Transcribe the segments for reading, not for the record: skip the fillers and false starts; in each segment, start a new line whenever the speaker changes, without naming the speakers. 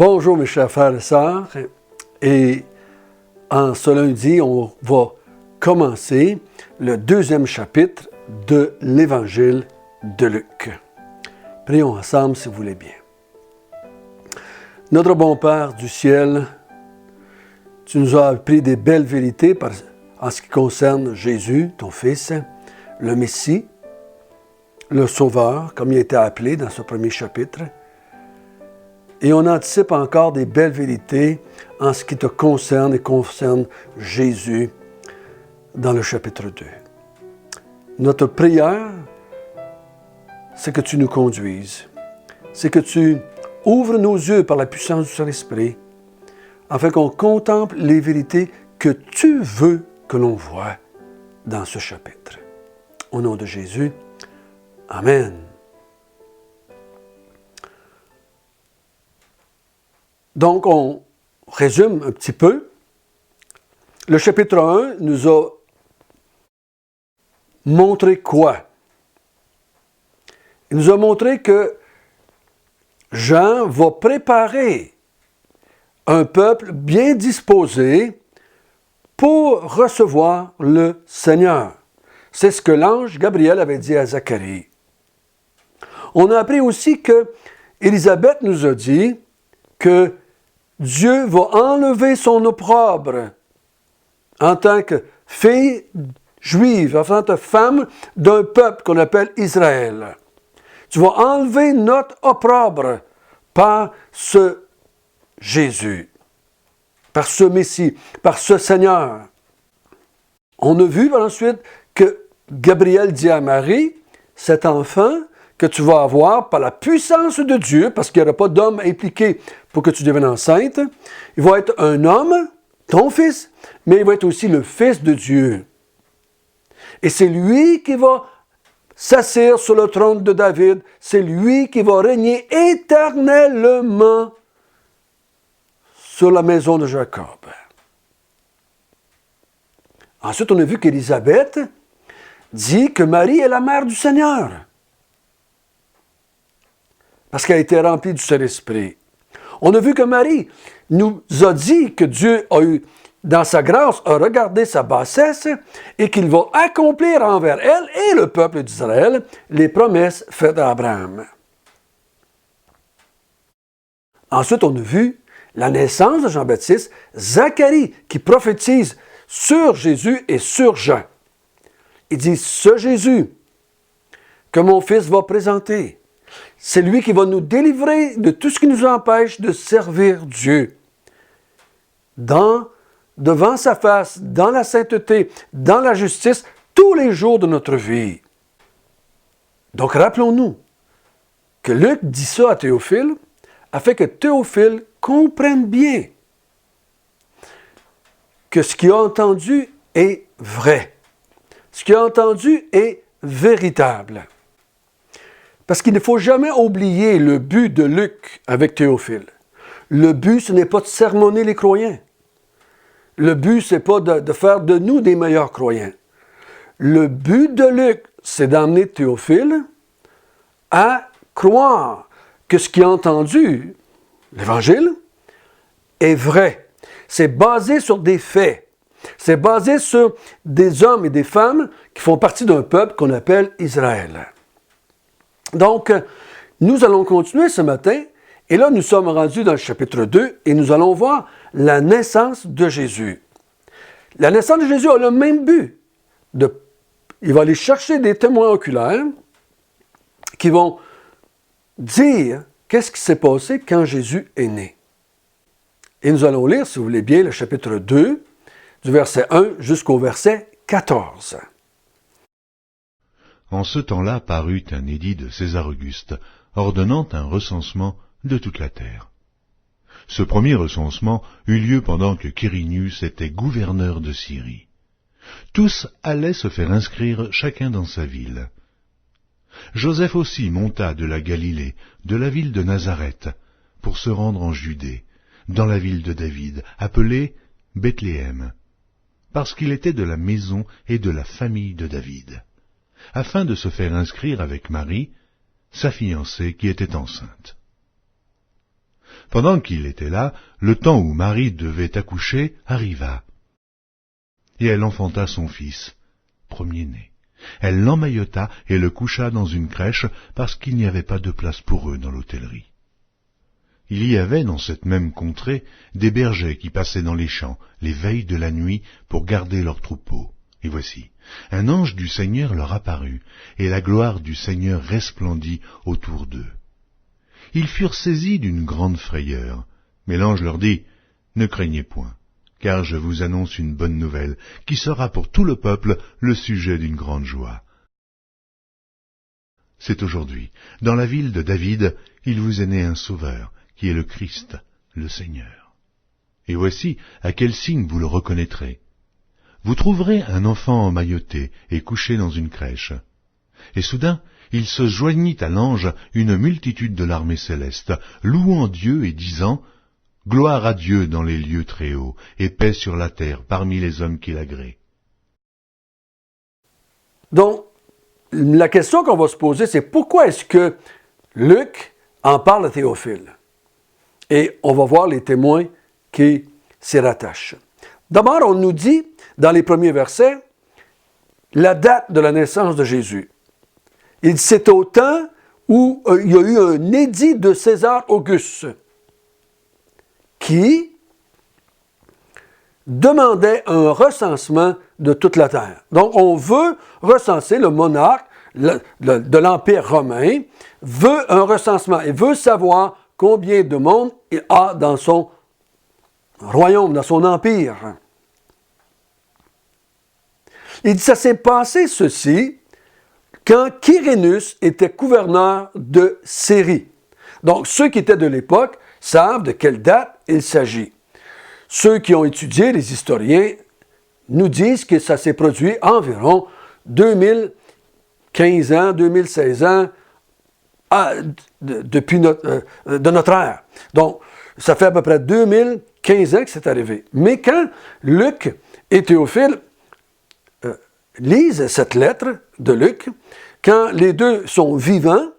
Bonjour mes chers frères et sœurs, et en ce lundi, on va commencer le deuxième chapitre de l'Évangile de Luc. Prions ensemble si vous voulez bien. Notre bon Père du ciel, tu nous as appris des belles vérités en ce qui concerne Jésus, ton Fils, le Messie, le Sauveur, comme il a été appelé dans ce premier chapitre. Et on anticipe encore des belles vérités en ce qui te concerne et concerne Jésus dans le chapitre 2. Notre prière, c'est que tu nous conduises. C'est que tu ouvres nos yeux par la puissance du Saint-Esprit afin qu'on contemple les vérités que tu veux que l'on voie dans ce chapitre. Au nom de Jésus, Amen. Donc, on résume un petit peu. Le chapitre 1 nous a montré quoi? Il nous a montré que Jean va préparer un peuple bien disposé pour recevoir le Seigneur. C'est ce que l'ange Gabriel avait dit à Zacharie. On a appris aussi que Élisabeth nous a dit que Dieu va enlever son opprobre en tant que fille juive, en tant que femme d'un peuple qu'on appelle Israël. Tu vas enlever notre opprobre par ce Jésus, par ce Messie, par ce Seigneur. On a vu par ensuite que Gabriel dit à Marie, cet enfant que tu vas avoir par la puissance de Dieu, parce qu'il n'y aura pas d'homme impliqué pour que tu deviennes enceinte, il va être un homme, ton fils, mais il va être aussi le Fils de Dieu. Et c'est lui qui va s'asseoir sur le trône de David, c'est lui qui va régner éternellement sur la maison de Jacob. Ensuite, on a vu qu'Élisabeth dit que Marie est la mère du Seigneur. Parce qu'elle a été remplie du Saint-Esprit. On a vu que Marie nous a dit que Dieu a eu, dans sa grâce, a regardé sa bassesse et qu'il va accomplir envers elle et le peuple d'Israël les promesses faites à Abraham. Ensuite, on a vu la naissance de Jean-Baptiste, Zacharie qui prophétise sur Jésus et sur Jean. Il dit, ce Jésus que mon fils va présenter, c'est lui qui va nous délivrer de tout ce qui nous empêche de servir Dieu. Devant sa face, dans la sainteté, dans la justice, tous les jours de notre vie. Donc rappelons-nous que Luc dit ça à Théophile, afin que Théophile comprenne bien que ce qu'il a entendu est vrai. Ce qu'il a entendu est véritable. Parce qu'il ne faut jamais oublier le but de Luc avec Théophile. Le but, ce n'est pas de sermonner les croyants. Le but, ce n'est pas de faire de nous des meilleurs croyants. Le but de Luc, c'est d'amener Théophile à croire que ce qu'il a entendu, l'Évangile, est vrai. C'est basé sur des faits. C'est basé sur des hommes et des femmes qui font partie d'un peuple qu'on appelle Israël. Donc, nous allons continuer ce matin, et là, nous sommes rendus dans le chapitre 2, et nous allons voir la naissance de Jésus. La naissance de Jésus a le même but. Il va aller chercher des témoins oculaires qui vont dire qu'est-ce qui s'est passé quand Jésus est né. Et nous allons lire, si vous voulez bien, le chapitre 2, du verset 1 jusqu'au verset 14.
En ce temps-là parut un édit de César Auguste, ordonnant un recensement de toute la terre. Ce premier recensement eut lieu pendant que Quirinius était gouverneur de Syrie. Tous allaient se faire inscrire chacun dans sa ville. Joseph aussi monta de la Galilée, de la ville de Nazareth, pour se rendre en Judée, dans la ville de David, appelée Bethléem, parce qu'il était de la maison et de la famille de David, afin de se faire inscrire avec Marie, sa fiancée qui était enceinte. Pendant qu'il était là, le temps où Marie devait accoucher arriva. Et elle enfanta son fils, premier-né. Elle l'emmaillota et le coucha dans une crèche parce qu'il n'y avait pas de place pour eux dans l'hôtellerie. Il y avait dans cette même contrée des bergers qui passaient dans les champs les veilles de la nuit pour garder leurs troupeaux. Et voici, un ange du Seigneur leur apparut, et la gloire du Seigneur resplendit autour d'eux. Ils furent saisis d'une grande frayeur, mais l'ange leur dit, « Ne craignez point, car je vous annonce une bonne nouvelle, qui sera pour tout le peuple le sujet d'une grande joie. C'est aujourd'hui, dans la ville de David, il vous est né un sauveur, qui est le Christ, le Seigneur. Et voici à quel signe vous le reconnaîtrez. Vous trouverez un enfant emmailloté et couché dans une crèche. » Et soudain, il se joignit à l'ange une multitude de l'armée céleste, louant Dieu et disant, « Gloire à Dieu dans les lieux très hauts, et paix sur la terre parmi les hommes qui l'agréent. »
Donc, la question qu'on va se poser, c'est pourquoi est-ce que Luc en parle à Théophile? Et on va voir les témoins qui s'y rattachent. D'abord, on nous dit, dans les premiers versets, la date de la naissance de Jésus. Il c'est au temps où il y a eu un édit de César Auguste qui demandait un recensement de toute la terre. Donc, on veut recenser le monarque de l'Empire romain, veut un recensement et veut savoir combien de monde il a dans son royaume, dans son empire. Et ça s'est passé ceci quand Quirinus était gouverneur de Syrie. Donc, ceux qui étaient de l'époque savent de quelle date il s'agit. Ceux qui ont étudié, les historiens, nous disent que ça s'est produit environ 2015 ans, 2016 ans depuis de notre ère. Donc, ça fait à peu près 2015 ans que c'est arrivé. Mais quand Luc et Théophile lisent cette lettre de Luc, quand les deux sont vivants,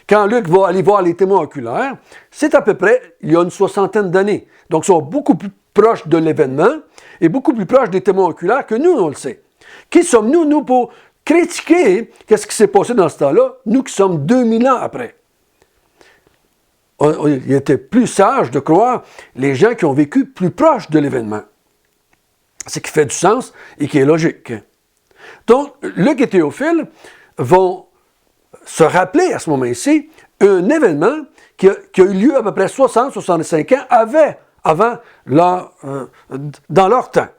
quand Luc va aller voir les témoins oculaires, c'est à peu près il y a une 60aine d'années. Donc, ils sont beaucoup plus proches de l'événement et beaucoup plus proches des témoins oculaires que nous, on le sait. Qui sommes-nous, nous, pour critiquer qu'est-ce qui s'est passé dans ce temps-là, nous qui sommes 2000 ans après? Il était plus sage de croire les gens qui ont vécu plus proches de l'événement. Ce qui fait du sens et qui est logique. Donc, Luc et Théophile vont se rappeler à ce moment-ci un événement qui a eu lieu à peu près 60-65 ans dans leur temps.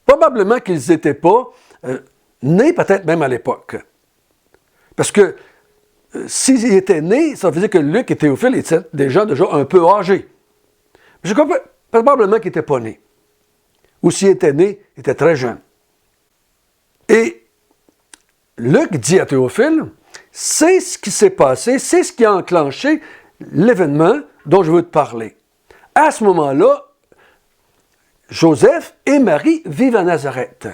Probablement qu'ils n'étaient pas nés, peut-être même à l'époque. Parce que s'ils étaient nés, ça veut dire que Luc et Théophile étaient déjà un peu âgés. Je crois probablement qu'ils n'étaient pas nés. Ou s'ils étaient nés, ils étaient très jeunes. Et Luc dit à Théophile, c'est ce qui s'est passé, c'est ce qui a enclenché l'événement dont je veux te parler. À ce moment-là, Joseph et Marie vivent à Nazareth.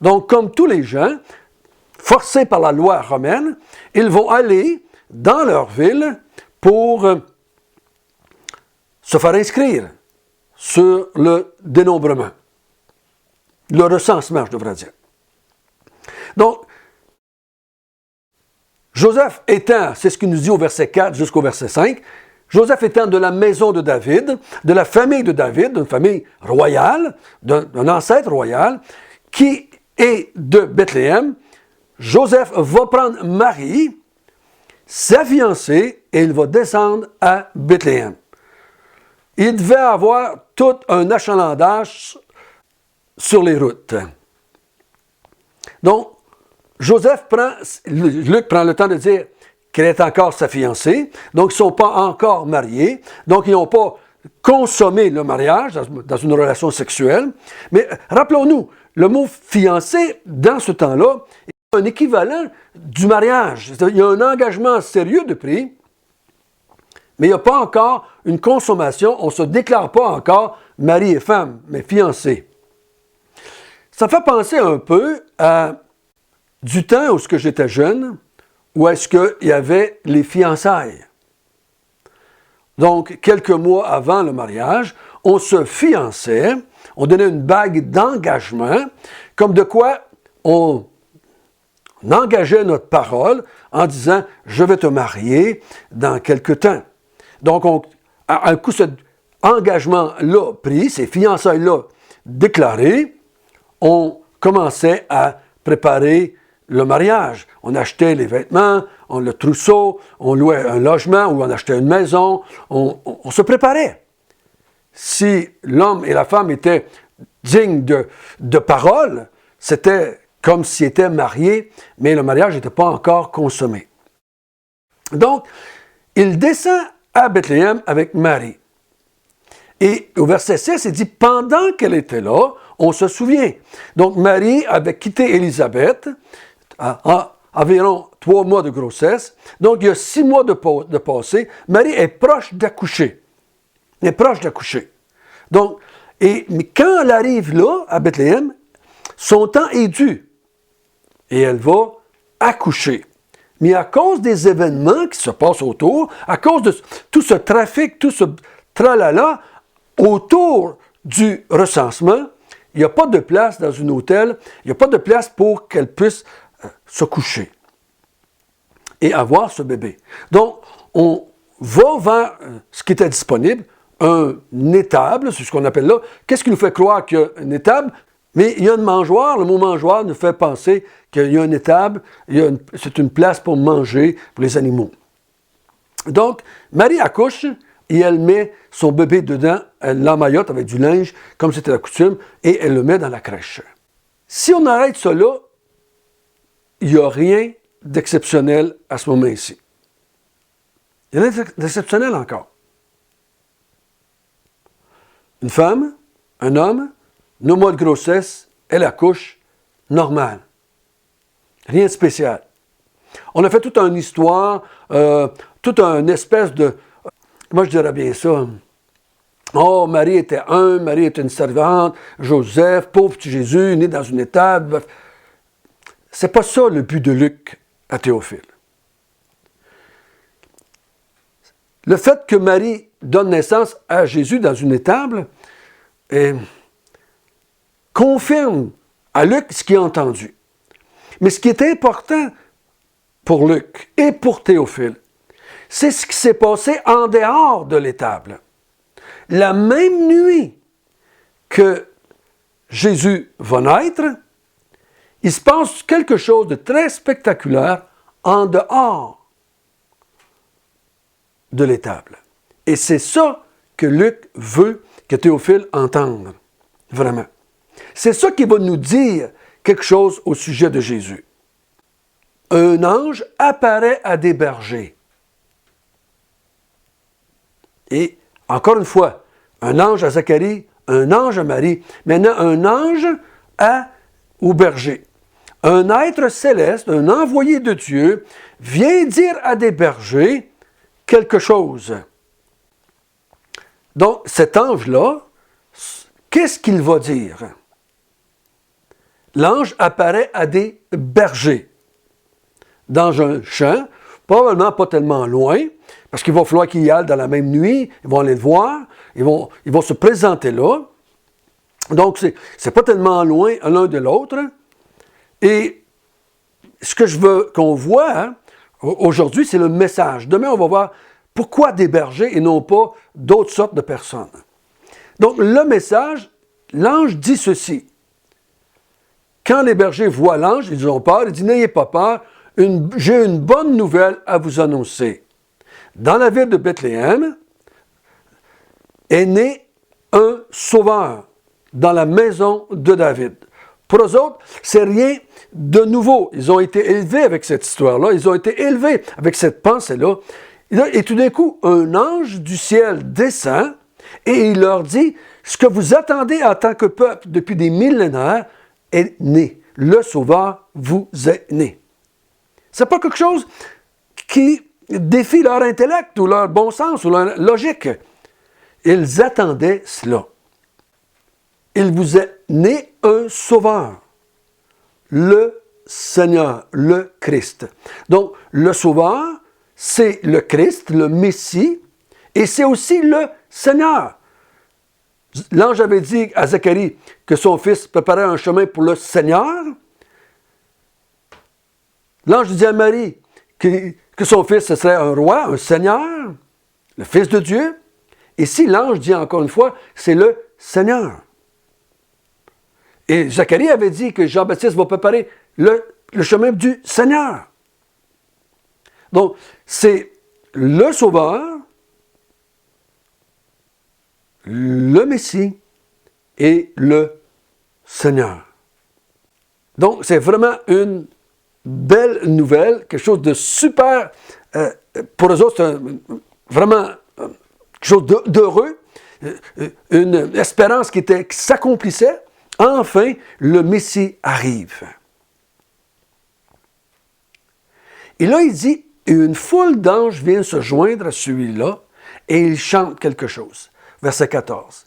Donc, comme tous les gens, forcés par la loi romaine, ils vont aller dans leur ville pour se faire inscrire sur le dénombrement, le recensement, je devrais dire. Donc, Joseph étant, c'est ce qu'il nous dit au verset 4 jusqu'au verset 5, Joseph étant de la maison de David, de la famille de David, d'une famille royale, d'un ancêtre royal, qui est de Bethléem, Joseph va prendre Marie, sa fiancée, et il va descendre à Bethléem. Il devait avoir tout un achalandage sur les routes. Donc, Luc prend le temps de dire qu'elle est encore sa fiancée, donc ils ne sont pas encore mariés, donc ils n'ont pas consommé le mariage dans une relation sexuelle. Mais rappelons-nous, le mot fiancé, dans ce temps-là, est un équivalent du mariage. Il y a un engagement sérieux de pris, mais il n'y a pas encore une consommation, on ne se déclare pas encore mari et femme, mais fiancés. Ça fait penser un peu à du temps où j'étais jeune, où est-ce qu'il y avait les fiançailles. Donc, quelques mois avant le mariage, on se fiançait, on donnait une bague d'engagement, comme de quoi on engageait notre parole en disant « je vais te marier dans quelque temps ». Donc, un coup cet engagement-là pris, ces fiançailles-là déclarées, on commençait à préparer le mariage. On achetait les vêtements, le trousseau, on louait un logement ou on achetait une maison, on se préparait. Si l'homme et la femme étaient dignes de parole, c'était comme s'ils étaient mariés, mais le mariage n'était pas encore consommé. Donc, il descend à Bethléem avec Marie. Et au verset 6, il dit, pendant qu'elle était là, on se souvient. Donc, Marie avait quitté Élisabeth à environ 3 mois de grossesse. Donc, il y a 6 mois de passé. Marie est proche d'accoucher. Elle est proche d'accoucher. Donc, mais quand elle arrive là, à Bethléem, son temps est dû. Et elle va accoucher. Mais à cause des événements qui se passent autour, à cause de tout ce trafic, tout ce tralala, autour du recensement, il n'y a pas de place dans un hôtel, il n'y a pas de place pour qu'elle puisse se coucher et avoir ce bébé. Donc, on va vers ce qui était disponible, un étable, c'est ce qu'on appelle là. Qu'est-ce qui nous fait croire qu'il y a une étable? Mais il y a une mangeoire. Le mot mangeoire nous fait penser qu'il y a une étable, c'est une place pour manger pour les animaux. Donc, Marie accouche et elle met son bébé dedans, elle l'emmaillote avec du linge, comme c'était la coutume, et elle le met dans la crèche. Si on arrête ça là, il n'y a rien d'exceptionnel à ce moment-ci. Il y a rien d'exceptionnel encore. Une femme, un homme, 9 mois de grossesse, elle accouche, normal. Rien de spécial. On a fait toute une histoire, toute une espèce de... Comment je dirais bien ça? Oh, Marie était Marie était une servante, Joseph, pauvre petit Jésus, né dans une étable. C'est pas ça le but de Luc à Théophile. Le fait que Marie donne naissance à Jésus dans une étable confirme à Luc ce qu'il a entendu. Mais ce qui est important pour Luc et pour Théophile, c'est ce qui s'est passé en dehors de l'étable. La même nuit que Jésus va naître, il se passe quelque chose de très spectaculaire en dehors de l'étable. Et c'est ça que Luc veut que Théophile entende, vraiment. C'est ça qui va nous dire quelque chose au sujet de Jésus. Un ange apparaît à des bergers. Et, encore une fois, un ange à Zacharie, un ange à Marie, maintenant un ange aux bergers. Un être céleste, un envoyé de Dieu, vient dire à des bergers quelque chose. Donc, cet ange-là, qu'est-ce qu'il va dire? L'ange apparaît à des bergers dans un champ, probablement pas tellement loin, parce qu'il va falloir qu'ils y aillent dans la même nuit, ils vont aller le voir, ils vont se présenter là. Donc, c'est pas tellement loin l'un de l'autre. Et ce que je veux qu'on voit aujourd'hui, c'est le message. Demain, on va voir pourquoi des bergers et non pas d'autres sortes de personnes. Donc, le message, l'ange dit ceci. Quand les bergers voient l'ange, ils ont peur. Il dit, n'ayez pas peur, j'ai une bonne nouvelle à vous annoncer. Dans la ville de Bethléem est né un sauveur dans la maison de David. Pour eux autres, c'est rien de nouveau. Ils ont été élevés avec cette histoire-là. Ils ont été élevés avec cette pensée-là. Et tout d'un coup, un ange du ciel descend et il leur dit, ce que vous attendez en tant que peuple depuis des millénaires est né. Le Sauveur vous est né. C'est pas quelque chose qui défie leur intellect ou leur bon sens ou leur logique. Ils attendaient cela. Il vous est né un Sauveur, le Seigneur, le Christ. Donc, le Sauveur, c'est le Christ, le Messie, Et c'est aussi le Seigneur. L'ange avait dit à Zacharie que son fils préparait un chemin pour le Seigneur. L'ange dit à Marie que son fils ce serait un roi, un Seigneur, le Fils de Dieu. Et si l'ange dit encore une fois, c'est le Seigneur. Et Zacharie avait dit que Jean-Baptiste va préparer le chemin du Seigneur. Donc, c'est le Sauveur, le Messie et le Seigneur. Donc, c'est vraiment une belle nouvelle, quelque chose de super, pour eux autres, c'est vraiment quelque chose d'heureux, une espérance qui s'accomplissait. Enfin, le Messie arrive. Et là, il dit, une foule d'anges vient se joindre à celui-là et il chante quelque chose. Verset 14.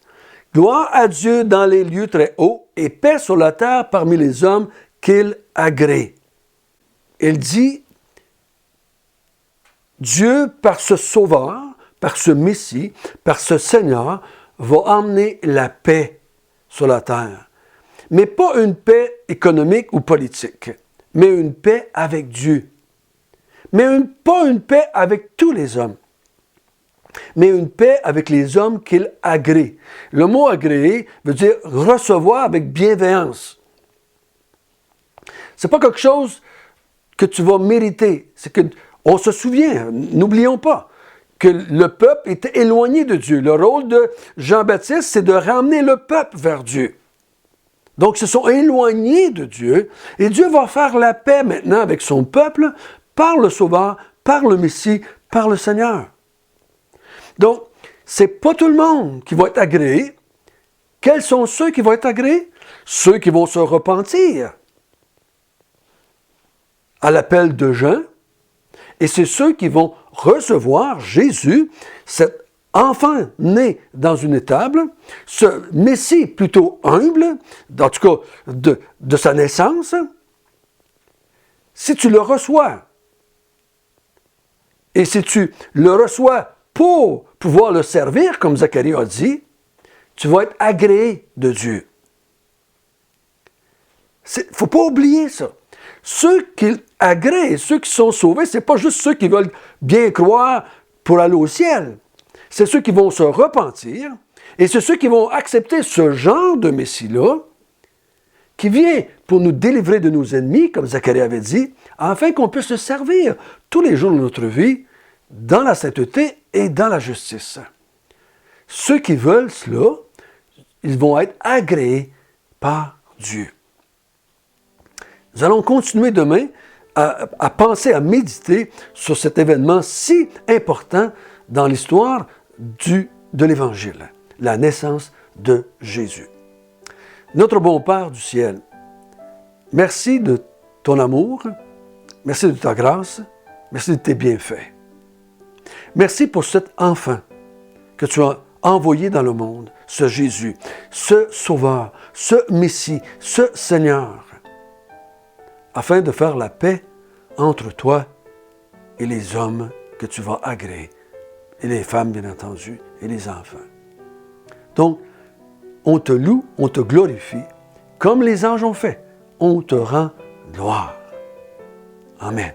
Gloire à Dieu dans les lieux très hauts et paix sur la terre parmi les hommes qu'il agrée. Il dit, Dieu, par ce Sauveur, par ce Messie, par ce Seigneur, va emmener la paix sur la terre. Mais pas une paix économique ou politique, mais une paix avec Dieu. Mais pas une paix avec tous les hommes, mais une paix avec les hommes qu'il agrée. Le mot agréer veut dire recevoir avec bienveillance. Ce n'est pas quelque chose que tu vas mériter. C'est que, on se souvient, n'oublions pas, que le peuple était éloigné de Dieu. Le rôle de Jean-Baptiste, c'est de ramener le peuple vers Dieu. Donc, ils se sont éloignés de Dieu, et Dieu va faire la paix maintenant avec son peuple, par le Sauveur, par le Messie, par le Seigneur. Donc, ce n'est pas tout le monde qui va être agréé. Quels sont ceux qui vont être agréés? Ceux qui vont se repentir à l'appel de Jean, et c'est ceux qui vont recevoir Jésus, cet enfant né dans une étable, ce Messie plutôt humble, en tout cas de sa naissance. Si tu le reçois, et si tu le reçois pour pouvoir le servir, comme Zacharie a dit, tu vas être agréé de Dieu. Il ne faut pas oublier ça. Ceux qui agréent, ceux qui sont sauvés, ce n'est pas juste ceux qui veulent bien croire pour aller au ciel. C'est ceux qui vont se repentir et c'est ceux qui vont accepter ce genre de Messie-là qui vient pour nous délivrer de nos ennemis, comme Zacharie avait dit, afin qu'on puisse le servir tous les jours de notre vie dans la sainteté et dans la justice. Ceux qui veulent cela, ils vont être agréés par Dieu. Nous allons continuer demain à penser, à méditer sur cet événement si important dans l'histoire de l'Évangile, la naissance de Jésus. Notre bon Père du ciel, merci de ton amour, merci de ta grâce, merci de tes bienfaits. Merci pour cet enfant que tu as envoyé dans le monde, ce Jésus, ce Sauveur, ce Messie, ce Seigneur, afin de faire la paix entre toi et les hommes que tu vas agréer, et les femmes, bien entendu, et les enfants. Donc, on te loue, on te glorifie, comme les anges ont fait. On te rend gloire. Amen.